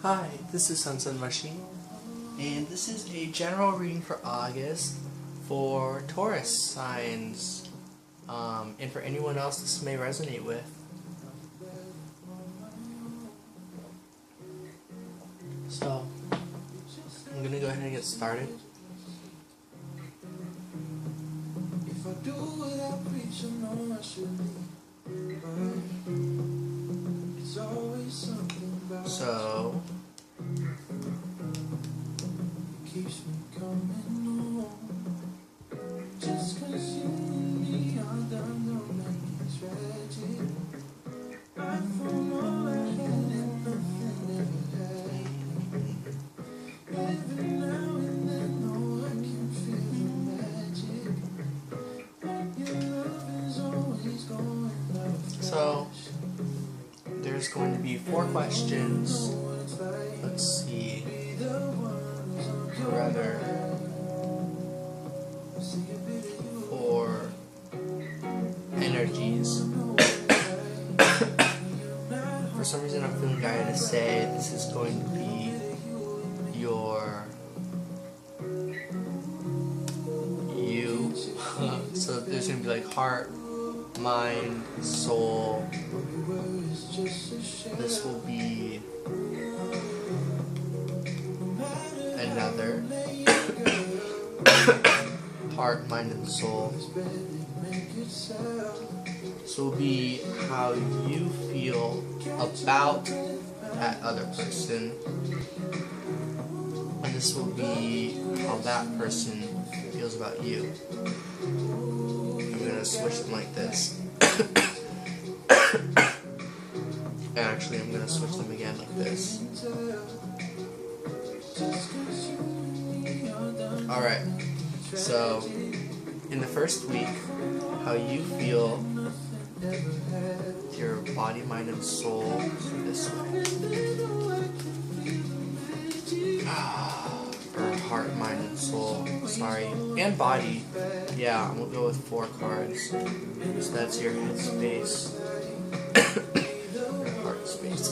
Hi, this is Sunset Machine, and this is a general reading for August for Taurus signs, and for anyone else this may resonate with. So, I'm going to go ahead and get started. If I do what I preach, I know I should leave, but it's always something about so, it keeps me coming home. Just 'cause you and me are done, don't make it tragic. I've thrown all I had and nothing ever had. Every now and then, oh, I can feel the magic. Your love is always going out. So, there's going to be 4 questions. Let's see. Rather, 4 energies. For some reason, I'm feeling guided to say this is going to be your you. So there's going to be like heart, mind, soul. This will be another. Heart, mind, and soul. This will be how you feel about that other person. And this will be how that person feels about you. I'm going to switch them like this. And actually, I'm going to switch them again like this. Alright, so in the first week, how you feel your body, mind, and soul this way. Or heart, mind, and soul. Sorry. And body. Yeah, I'm going to go with 4 cards. So that's your head space. Your heart space.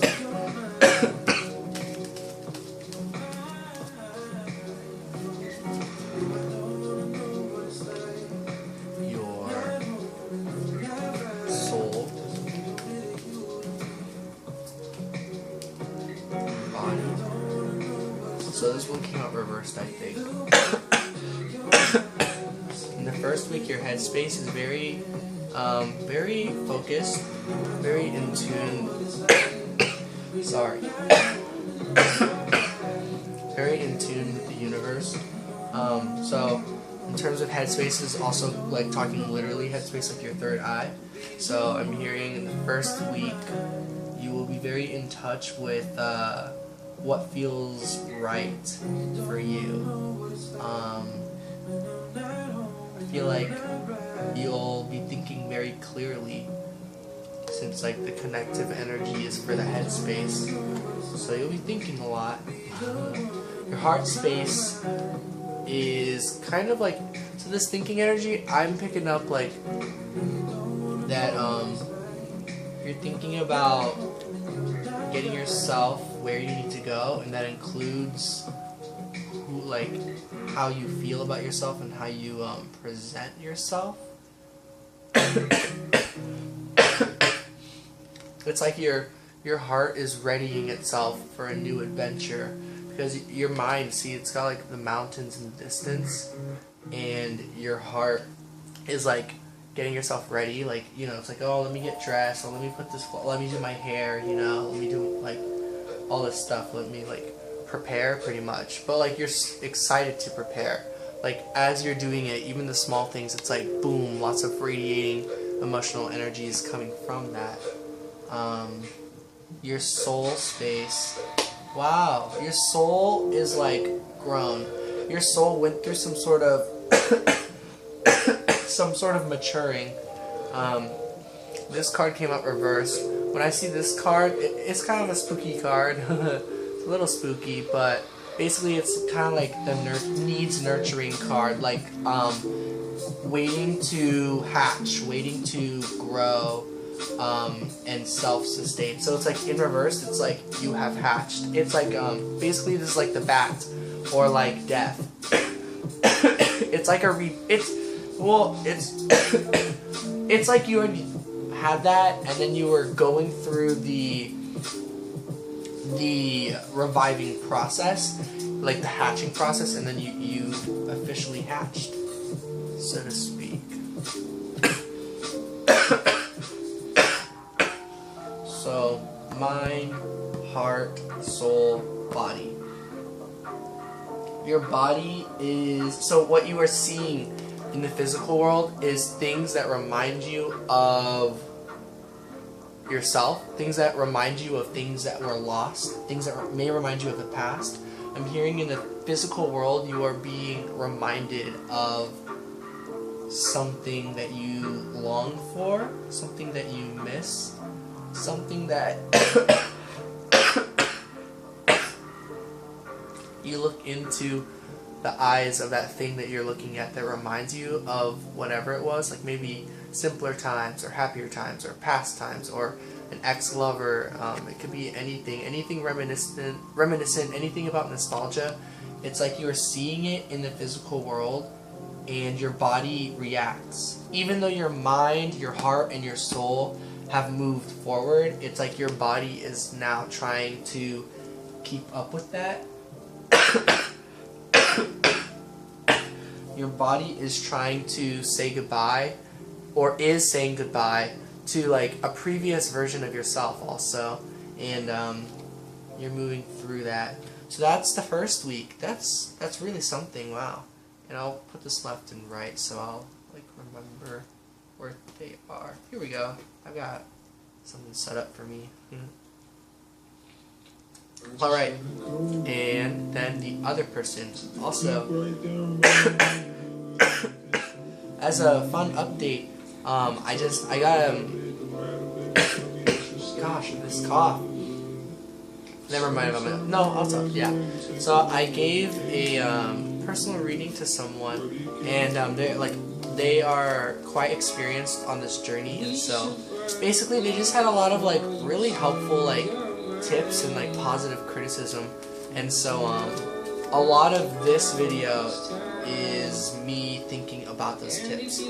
So this one came out reversed, I think. In the first week, your headspace is very focused, very in tune. Sorry. Very in tune with the universe. So in terms of headspace, is also like talking literally headspace, like your third eye. So I'm hearing in the first week, you will be very in touch with what feels right for you. I feel like you'll be thinking very clearly, since like the connective energy is for the headspace. So you'll be thinking a lot. Your heart space is kind of like, so this thinking energy, I'm picking up like that you're thinking about getting yourself where you need to go, and that includes who, like, how you feel about yourself and how you present yourself. It's like your heart is readying itself for a new adventure, because your mind, see, it's got like the mountains in the distance, and your heart is like getting yourself ready, like, you know, it's like, oh, let me get dressed, or let me put this, let me do my hair, you know, let me do like all this stuff, let me like prepare pretty much. But like you're excited to prepare, like as you're doing it, even the small things, it's like boom, lots of radiating emotional energy is coming from that. Your soul space, wow, your soul is like grown. Your soul went through some sort of maturing. This card came out reversed. When I see this card, it's kind of a spooky card. It's a little spooky, but basically it's kind of like the needs nurturing card, like waiting to hatch, waiting to grow, and self-sustained. So it's like in reverse, it's like you have hatched. It's like basically this is like the bat or like death. It's like it's like you had that, and then you were going through the reviving process, like the hatching process, and then you officially hatched, so to speak. So, mind, heart, soul, body. Your body is, so what you are seeing in the physical world is things that remind you of yourself, things that remind you of things that were lost, things that may remind you of the past. I'm hearing in the physical world you are being reminded of something that you long for, something that you miss, something that you look into the eyes of that thing that you're looking at that reminds you of whatever it was, like maybe simpler times or happier times or past times or an ex-lover. It could be anything reminiscent, anything about nostalgia. It's like you are seeing it in the physical world and your body reacts. Even though your mind, your heart, and your soul have moved forward, it's like your body is now trying to keep up with that. Your body is trying to say goodbye, or is saying goodbye to like a previous version of yourself also, and you're moving through that. So that's the first week. That's really something. Wow. And I'll put this left and right so I'll like remember where they are. Here we go. I've got something set up for me. Alright, and then the other person also. As a fun update, I got gosh, this cough. Never mind about my, no, I'll talk, yeah. So I gave a personal reading to someone, and they are quite experienced on this journey, and so basically they just had a lot of like really helpful like tips and like positive criticism, and so a lot of this video is me thinking about those tips.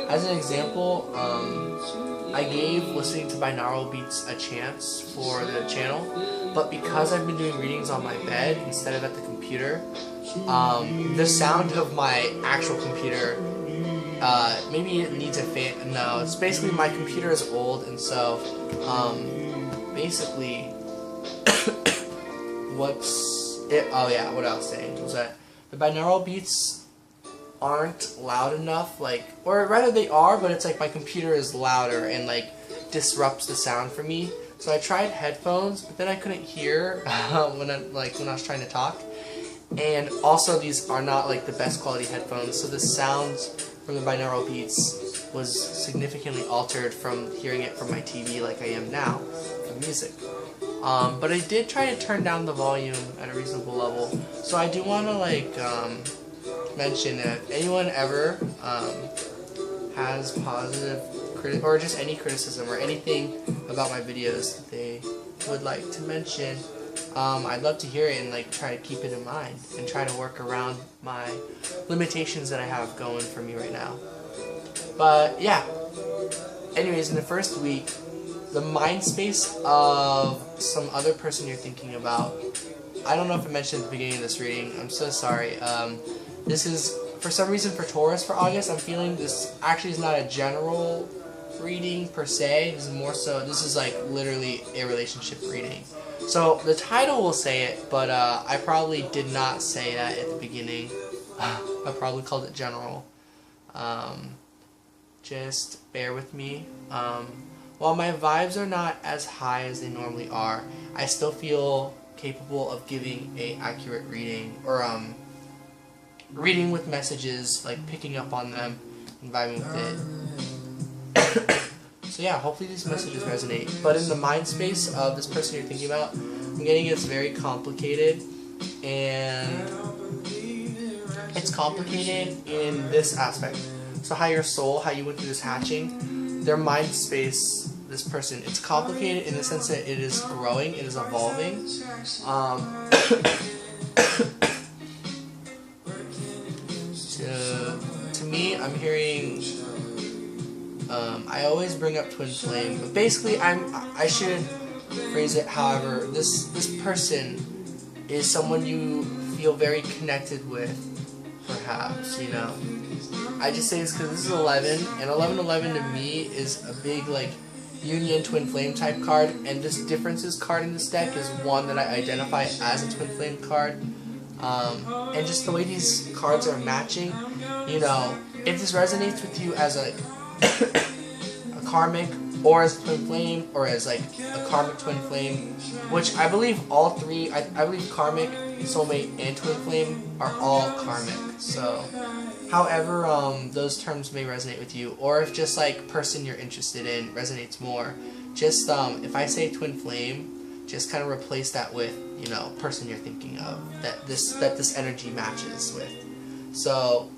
As an example, I gave listening to binaural beats a chance for the channel, but because I've been doing readings on my bed instead of at the computer, the sound of my actual computer, maybe it needs a fan. No, it's basically my computer is old, and so basically oh yeah, what I was saying was that the binaural beats aren't loud enough, like, or rather they are, but it's like my computer is louder and like disrupts the sound for me. So I tried headphones, but then I couldn't hear when I was trying to talk. And also these are not like the best quality headphones, so the sounds from the binaural beats was significantly altered from hearing it from my TV like I am now for music. But I did try to turn down the volume at a reasonable level. So I do want to like mention that if anyone ever has positive or just any criticism or anything about my videos that they would like to mention, I'd love to hear it and like try to keep it in mind and try to work around my limitations that I have going for me right now. But yeah, anyways, in the first week, the mind space of some other person you're thinking about, I don't know if I mentioned at the beginning of this reading, I'm so sorry. This is, for some reason, for Taurus for August. I'm feeling this actually is not a general reading per se. This is more so, this is like literally a relationship reading. So the title will say it, but I probably did not say that at the beginning. I probably called it general. Just bear with me. While my vibes are not as high as they normally are, I still feel capable of giving a accurate reading, or reading with messages, like picking up on them and vibing with it. So yeah, hopefully these messages resonate. But in the mind space of this person you're thinking about, I'm getting it's very complicated, and it's complicated in this aspect. So how your soul, how you went through this hatching, their mind space, this person, it's complicated in the sense that it is growing, it is evolving. To me, I'm hearing. I always bring up twin flame, but basically, I should phrase it. However, this person is someone you feel very connected with, perhaps. You know, I just say this because this is 11, and 1111 to me is a big like union twin flame type card, and this differences card in this deck is one that I identify as a twin flame card. And just the way these cards are matching, you know, if this resonates with you as a karmic, or as twin flame, or as like a karmic twin flame, which I believe all three, I believe karmic, soulmate, and twin flame are all karmic. So, however those terms may resonate with you, or if just like person you're interested in resonates more, just if I say twin flame, just kind of replace that with, you know, person you're thinking of, that this energy matches with. So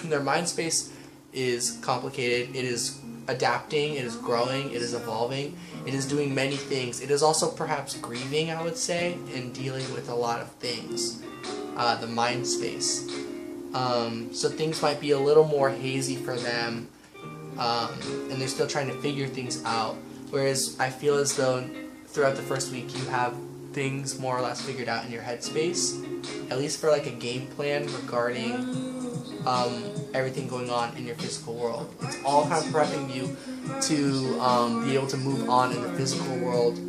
their mind space is complicated. It is adapting, it is growing, it is evolving, it is doing many things. It is also perhaps grieving, I would say, and dealing with a lot of things. The mind space. So things might be a little more hazy for them, and they're still trying to figure things out. Whereas I feel as though throughout the first week you have things more or less figured out in your headspace, at least for like a game plan regarding everything going on in your physical world. It's all kind of prepping you to be able to move on in the physical world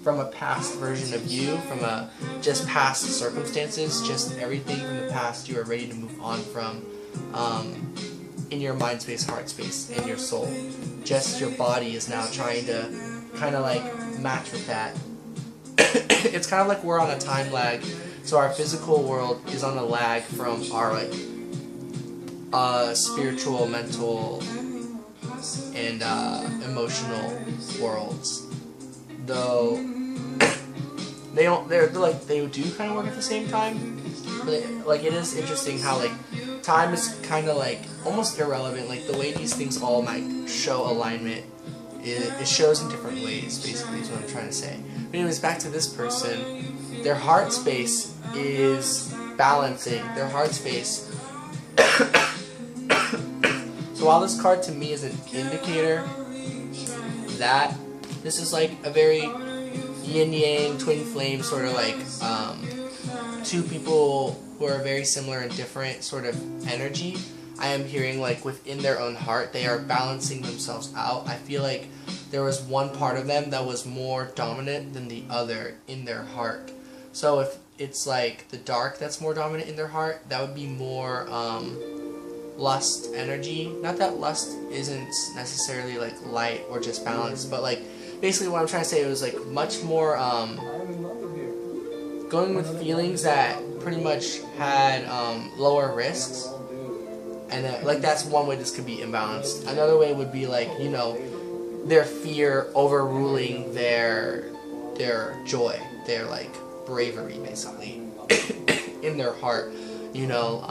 from a past version of you, from a just past circumstances, just everything from the past you are ready to move on from in your mind space, heart space, and your soul. Just your body is now trying to kind of like match with that. It's kind of like we're on a time lag, so our physical world is on a lag from our like spiritual, mental, and emotional worlds. Though they don't, they do kind of work at the same time. But like it is interesting how like time is kind of like almost irrelevant. Like the way these things all might show alignment, it shows in different ways. Basically, is what I'm trying to say. But anyways, back to this person. Their heart space is balancing. Their heart space. So while this card to me is an indicator that this is like a very yin-yang, twin flame sort of like two people who are very similar and different sort of energy, I am hearing like within their own heart they are balancing themselves out. I feel like there was one part of them that was more dominant than the other in their heart. So if it's like the dark that's more dominant in their heart, that would be more lust energy. Not that lust isn't necessarily like light or just balance, but like basically what I'm trying to say, it was like much more going with feelings that pretty much had lower risks, and that, like that's one way this could be imbalanced. Another way would be like, you know, their fear overruling their joy, their like bravery basically in their heart, you know,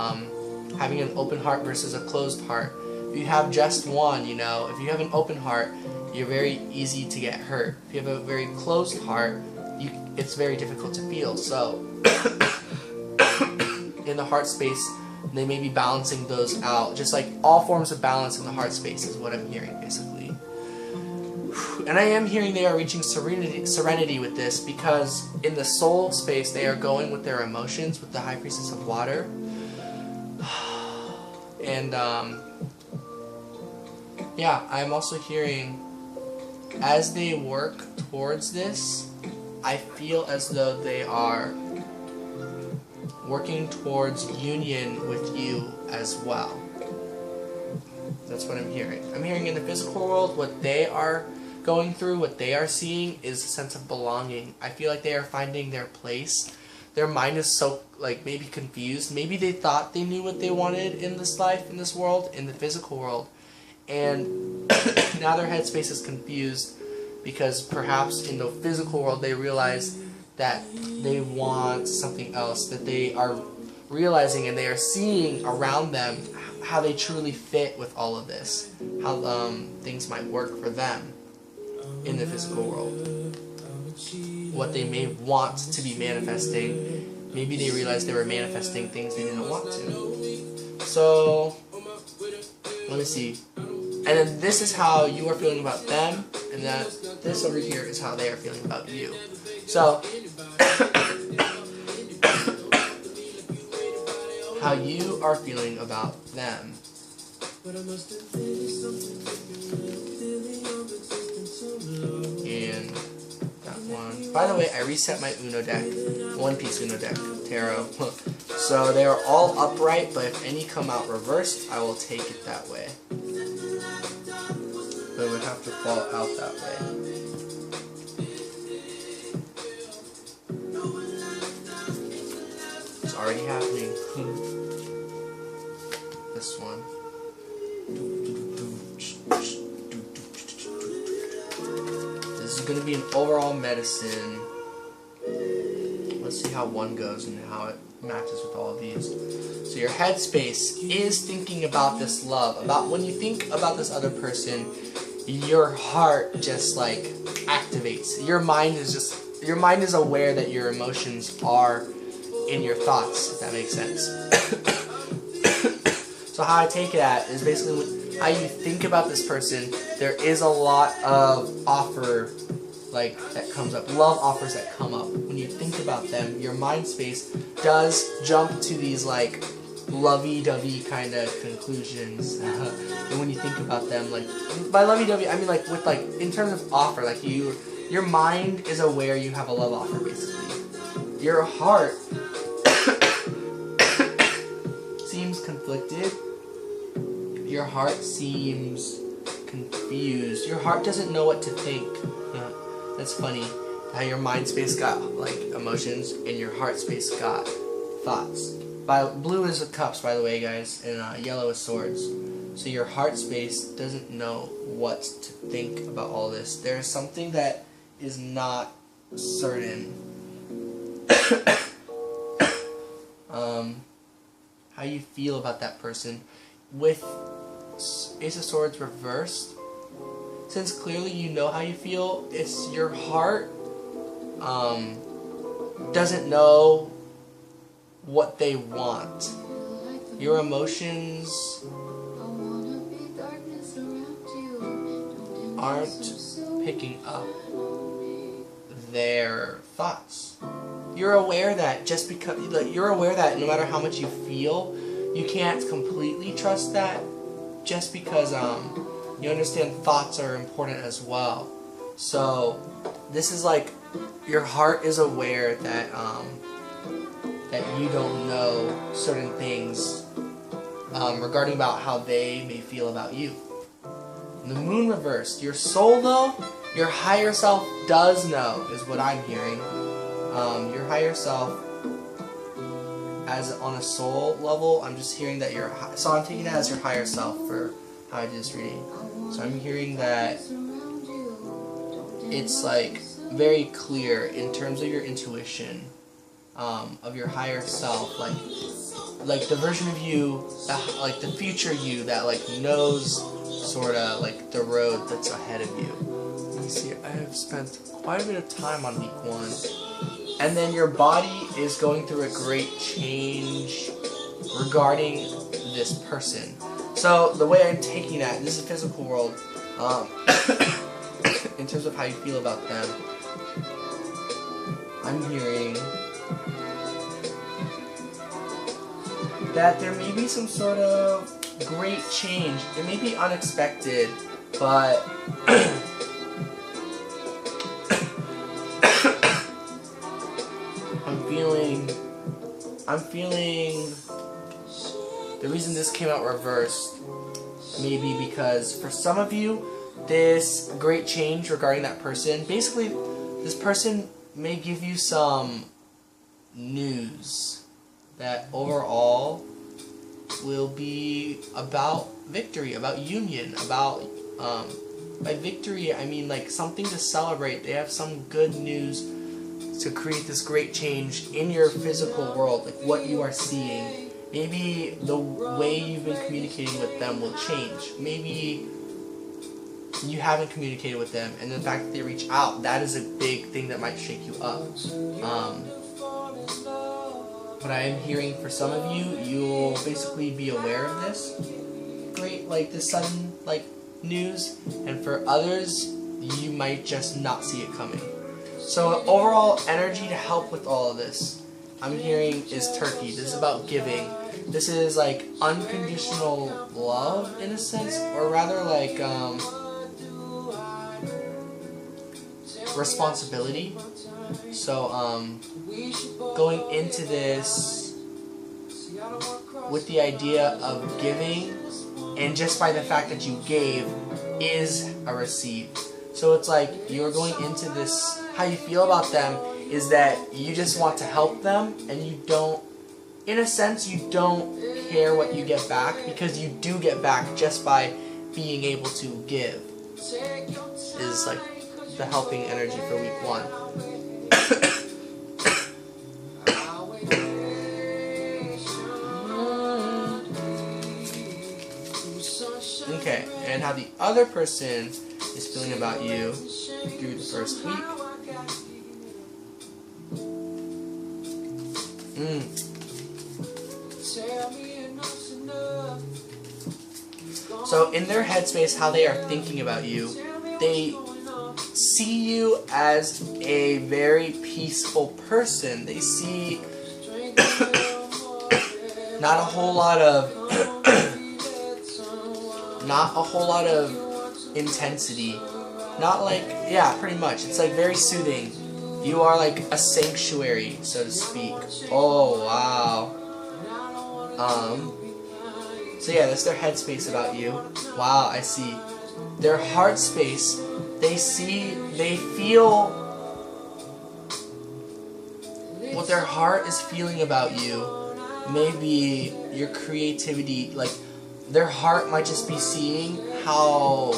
having an open heart versus a closed heart. If you have just one, you know, if you have an open heart, you're very easy to get hurt. If you have a very closed heart, it's very difficult to feel. So in the heart space, they may be balancing those out. Just like all forms of balance in the heart space is what I'm hearing basically. And I am hearing they are reaching serenity with this, because in the soul space they are going with their emotions, with the High Priestess of Water. And yeah, I'm also hearing as they work towards this, I feel as though they are working towards union with you as well. That's what I'm hearing. I'm hearing in the physical world, what they are going through, what they are seeing is a sense of belonging. I feel like they are finding their place. Their mind is so, like, maybe confused. Maybe they thought they knew what they wanted in this life, in this world, in the physical world. And now their headspace is confused because perhaps in the physical world they realize that they want something else, that they are realizing and they are seeing around them how they truly fit with all of this, how things might work for them in the physical world, what they may want to be manifesting. Maybe they realized they were manifesting things they didn't want to. So let me see. And then this is how you are feeling about them, and this over here is how they are feeling about you. So how you are feeling about them. And that one. By the way, I reset my Uno deck, one-piece Uno deck, tarot. So they are all upright, but if any come out reversed, I will take it that way. But it would have to fall out that way. It's already happening. This one. This is going to be an overall medicine. Let's see how one goes and how it matches with all of these. So your headspace is thinking about this love. About when you think about this other person, your heart just like activates. Your mind is aware that your emotions are in your thoughts, if that makes sense. So how I take it at is basically how you think about this person. There is a lot of offer that comes up, love offers that come up. When you think about them, your mind space does jump to these like lovey-dovey kind of conclusions. And when you think about them, like by lovey-dovey, I mean like with like in terms of offer, like your mind is aware you have a love offer basically. Your heart seems conflicted. Your heart seems confused. Your heart doesn't know what to think. That's funny. How your mind space got like emotions and your heart space got thoughts. Blue is the cups, by the way, guys, and yellow is swords. So your heart space doesn't know what to think about all this. There's something that is not certain. How you feel about that person. With Ace of Swords reversed, since clearly you know how you feel, it's your heart doesn't know what they want. Your emotions aren't picking up their thoughts. You're aware that just because you're aware that no matter how much you feel, you can't completely trust that. Just because you understand thoughts are important as well. So this is like your heart is aware that that you don't know certain things regarding about how they may feel about you. The moon reversed. Your soul though, your higher self does know, is what I'm hearing. Your higher self, as on a soul level, I'm just hearing that so I'm taking that as your higher self for how I do this reading. So I'm hearing that it's like very clear in terms of your intuition, of your higher self, like the version of you, like the future you that like knows sort of like the road that's ahead of you. Let me see, I have spent quite a bit of time on week 1. And then your body is going through a great change regarding this person. So the way I'm taking that, this is a physical world, in terms of how you feel about them, I'm hearing that there may be some sort of great change. It may be unexpected, but I'm feeling the reason this came out reversed may be because for some of you, this great change regarding that person, basically this person may give you some news that overall will be about victory, about union, about by victory I mean like something to celebrate. They have some good news, to create this great change in your physical world, like what you are seeing. Maybe the way you've been communicating with them will change. Maybe you haven't communicated with them, and the fact that they reach out, that is a big thing that might shake you up. But I am hearing for some of you, you'll basically be aware of this great, like this sudden news, and for others, you might just not see it coming. So overall energy to help with all of this, I'm hearing, is Turkey. This is about giving. This is like unconditional love in a sense, or rather like responsibility. So going into this with the idea of giving, and just by the fact that you gave is a receive. So it's like you're going into this, how you feel about them is that you just want to help them, and you don't, in a sense, you don't care what you get back, because you do get back just by being able to give. Is like the helping energy for week 1. Okay, and how the other person is feeling about you through the first week. So in their headspace, how they are thinking about you, they see you as a very peaceful person. They see not a whole lot of intensity. Not like, yeah, pretty much. It's like very soothing. You are like a sanctuary, so to speak. Oh, wow. So yeah, that's their headspace about you. Wow, I see. Their heart space, they feel what their heart is feeling about you. Maybe your creativity, like their heart might just be seeing how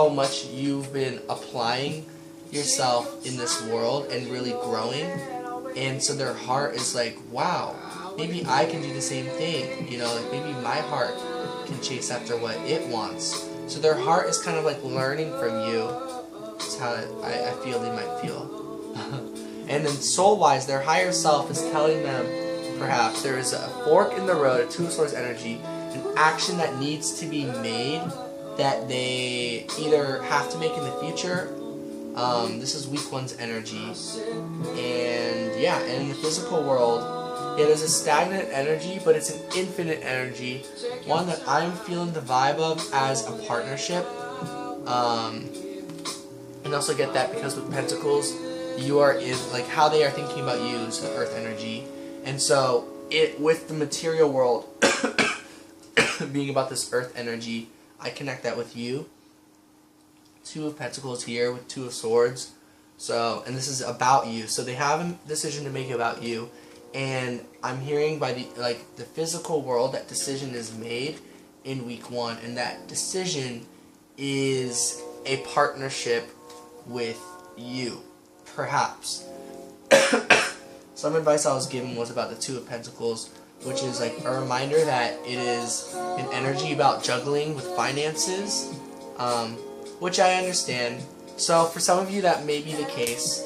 much you've been applying yourself in this world and really growing, and so their heart is like, wow, maybe I can do the same thing, you know, like maybe my heart can chase after what it wants. So their heart is kind of like learning from you. That's how I feel they might feel. And then soul-wise, their higher self is telling them, perhaps, there is a fork in the road, a Two of Swords energy, an action that needs to be made that they either have to make in the future. This is week 1's energy. And yeah, and in the physical world, yeah, there's a stagnant energy, but it's an infinite energy. One that I'm feeling the vibe of as a partnership. And also get that because with Pentacles, you are in, like, how they are thinking about you is the Earth energy. And so, with the material world being about this Earth energy, I connect that with you. Two of Pentacles here with Two of Swords. So, and this is about you. So they have a decision to make about you. And I'm hearing by the physical world, that decision is made in week 1. And that decision is a partnership with you, perhaps. Some advice I was given was about the Two of Pentacles, which is like a reminder that it is an energy about juggling with finances, which I understand. So for some of you that may be the case.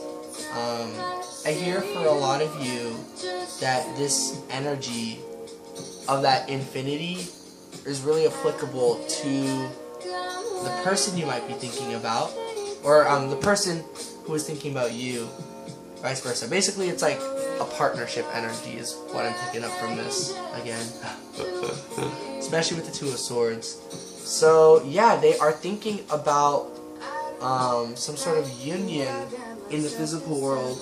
I hear for a lot of you that this energy of that infinity is really applicable to the person you might be thinking about, or the person who is thinking about you, vice versa. Basically, it's like a partnership energy is what I'm picking up from this again. Especially with the Two of Swords. So yeah, they are thinking about some sort of union in the physical world,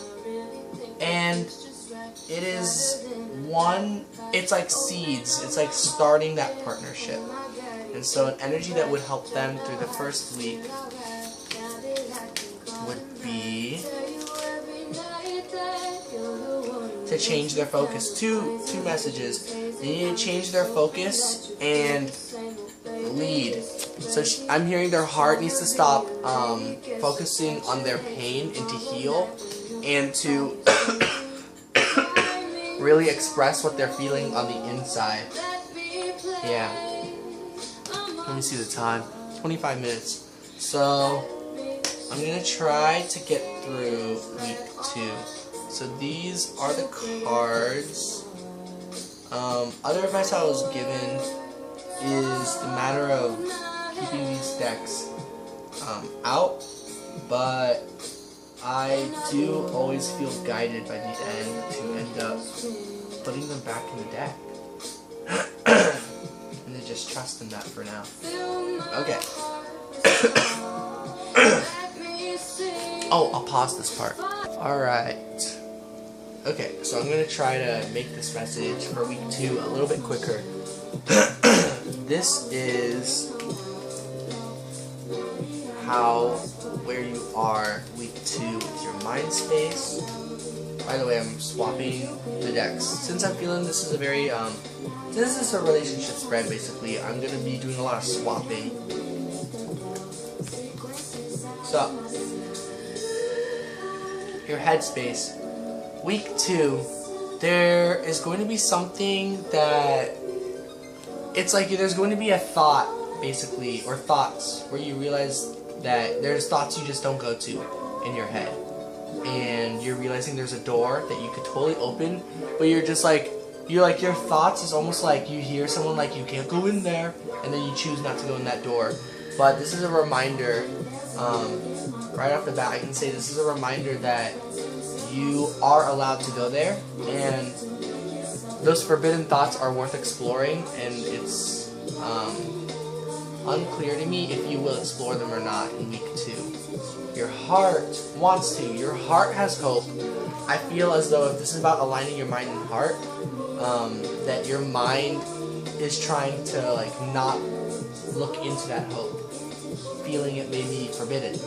and it is it's like seeds, it's like starting that partnership. And so an energy that would help them through the first week would be to change their focus. Two messages. They need to change their focus and lead. So I'm hearing their heart needs to stop focusing on their pain and to heal and to really express what they're feeling on the inside. Yeah. Let me see the time. 25 minutes. So I'm going to try to get through week 2. So these are the cards. Other advice I was given is the matter of keeping these decks out, but I do always feel guided by the end to end up putting them back in the deck. And to just trust in that for now. Okay. Oh, I'll pause this part. Alright. Okay, so I'm going to try to make this message for week 2 a little bit quicker. This is where you are week 2 with your mind space. By the way, I'm swapping the decks. Since I'm feeling this is a very, this is a relationship spread basically, I'm going to be doing a lot of swapping. So, your headspace. Week 2, there is going to be something that, it's like there's going to be a thought, basically, or thoughts, where you realize that there's thoughts you just don't go to in your head. And you're realizing there's a door that you could totally open, but you're just like, your thoughts is almost like you hear someone like, you can't go in there, and then you choose not to go in that door. But this is a reminder, right off the bat, I can say this is a reminder that you are allowed to go there, and those forbidden thoughts are worth exploring, and it's unclear to me if you will explore them or not in week 2. Your heart wants to. Your heart has hope. I feel as though if this is about aligning your mind and heart, that your mind is trying to like not look into that hope, feeling it may be forbidden.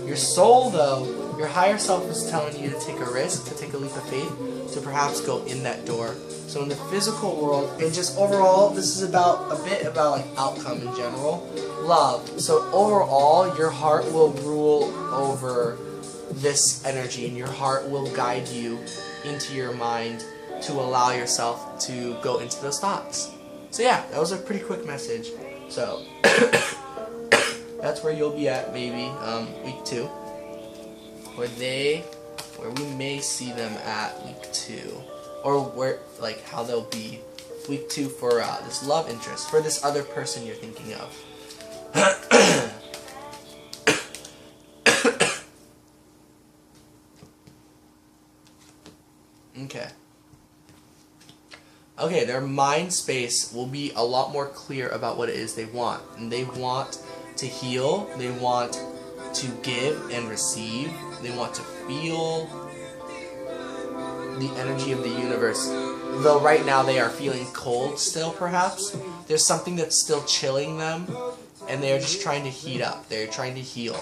Your soul, though, your higher self is telling you to take a risk, to take a leap of faith, to perhaps go in that door. So in the physical world, and just overall, this is about a bit about like outcome in general, love. So overall, your heart will rule over this energy, and your heart will guide you into your mind to allow yourself to go into those thoughts. So yeah, that was a pretty quick message. So that's where you'll be at maybe week 2, where we may see them at week 2, or where like how they'll be week 2 for this love interest, for this other person you're thinking of. Okay, their mind space will be a lot more clear about what it is they want. And they want to heal, they want to give and receive, they want to feel the energy of the universe. Though right now they are feeling cold still, perhaps. There's something that's still chilling them, and they're just trying to heat up. They're trying to heal.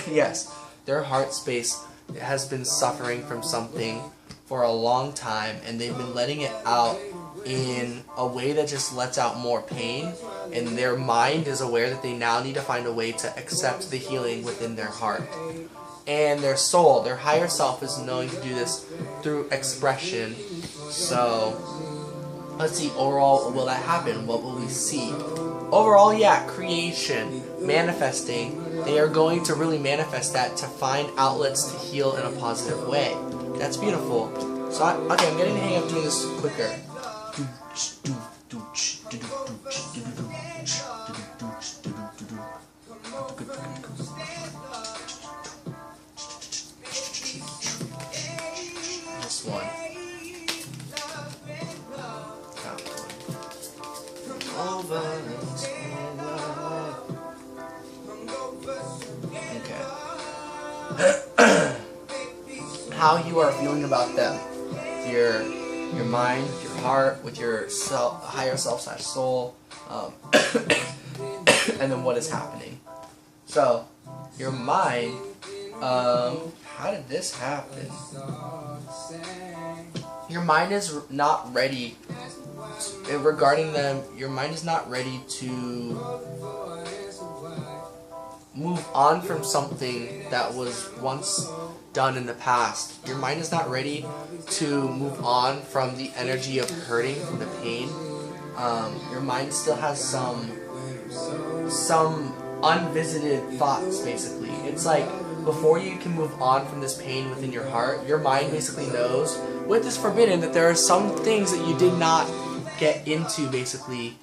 Yes, their heart space has been suffering from something for a long time, and they've been letting it out in a way that just lets out more pain, and their mind is aware that they now need to find a way to accept the healing within their heart. And their soul, their higher self, is knowing to do this through expression. So let's see, overall, will that happen? What will we see? Overall, yeah, creation, manifesting. They are going to really manifest that to find outlets to heal in a positive way. That's beautiful. So, okay, I'm getting the hang of doing this quicker. This one. Okay. How you are feeling about them. Your mind, your heart, with your higher self / soul, and then what is happening. So, your mind, how did this happen? Your mind is not ready regarding them, your mind is not ready to move on from something that was once done in the past. Your mind is not ready to move on from the energy of hurting, from the pain. Your mind still has some unvisited thoughts, basically. It's like, before you can move on from this pain within your heart, your mind basically knows, with this forbidden, that there are some things that you did not get into, basically,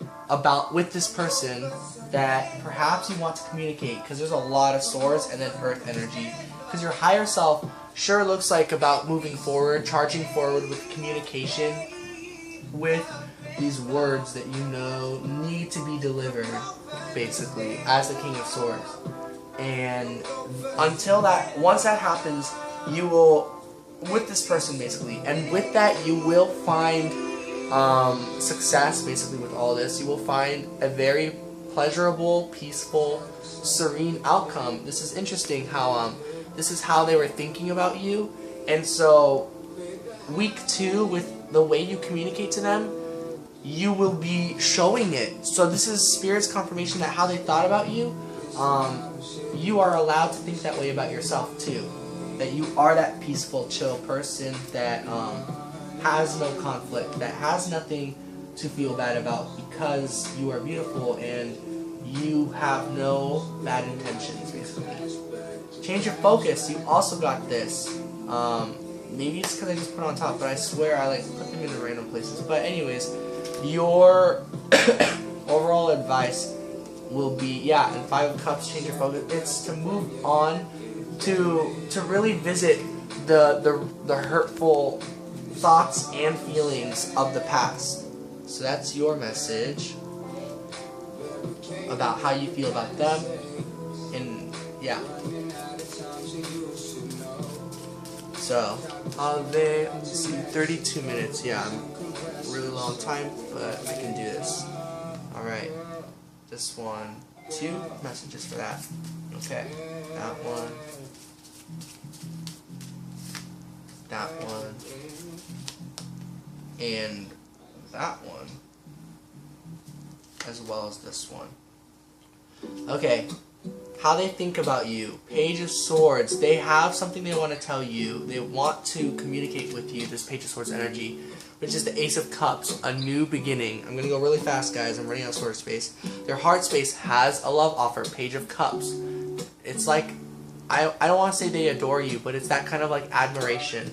with this person that perhaps you want to communicate, because there's a lot of swords and then earth energy. Because your higher self sure looks like about moving forward, charging forward with communication, with these words that you know need to be delivered, basically, as the King of Swords. And once that happens, you will, with this person, basically, and with that you will find success, basically, with all this. You will find a very pleasurable, peaceful, serene outcome. This is interesting how this is how they were thinking about you. And so week 2, with the way you communicate to them, you will be showing it. So this is Spirit's confirmation that how they thought about you, you are allowed to think that way about yourself too. That you are that peaceful, chill person that has no conflict, that has nothing to feel bad about, because you are beautiful and you have no bad intentions, basically. Change your focus. You also got this. Maybe it's because I just put it on top, but I swear I like put them in the random places. But anyways, your overall advice will be, yeah, in 5 of Cups, change your focus. It's to move on, to really visit the hurtful thoughts and feelings of the past. So that's your message about how you feel about them. And yeah. So, holiday, let's see, 32 minutes. Yeah, I'm really long time, but I can do this. Alright. This one, 2 messages for that. Okay, that one, and that one, as well as this one. Okay, how they think about you. Page of Swords, they have something they want to tell you. They want to communicate with you, this Page of Swords energy, which is the Ace of Cups, a new beginning. I'm going to go really fast, guys. I'm running out of sword space. Their heart space has a love offer, Page of Cups. It's like, I don't want to say they adore you, but it's that kind of like admiration.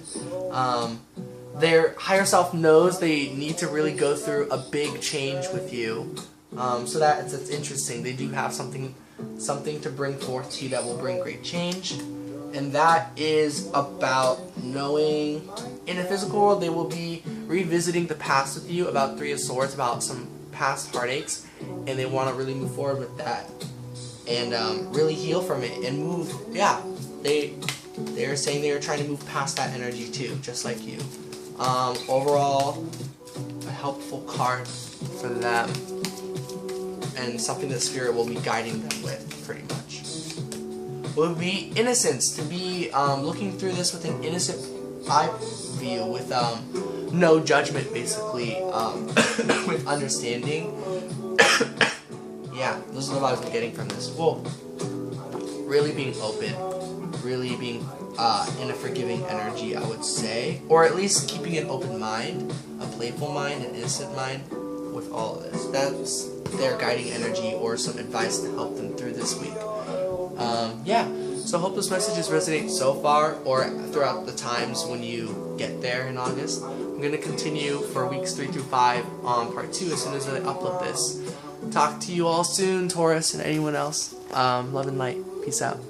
Their higher self knows they need to really go through a big change with you. So that's interesting. They do have something to bring forth to you that will bring great change. And that is about knowing, in the physical world, they will be revisiting the past with you, about 3 of Swords, about some past heartaches, and they want to really move forward with that, and really heal from it, and move, yeah, they're saying they are trying to move past that energy too, just like you. Overall, a helpful card for them, and something that Spirit will be guiding them with, pretty much. Would be innocence, to be looking through this with an innocent eye view, with no judgment, basically, with understanding. Yeah, those are the vibes I'm getting from this. Whoa. Really being open, really being in a forgiving energy, I would say, or at least keeping an open mind, a playful mind, an innocent mind with all of this. That's their guiding energy, or some advice to help them through this week. Yeah, so I hope this message has resonated so far, or throughout the times when you get there in August. I'm going to continue for weeks 3 through 5 on part 2 as soon as I upload this. Talk to you all soon, Taurus, and anyone else. Love and light. Peace out.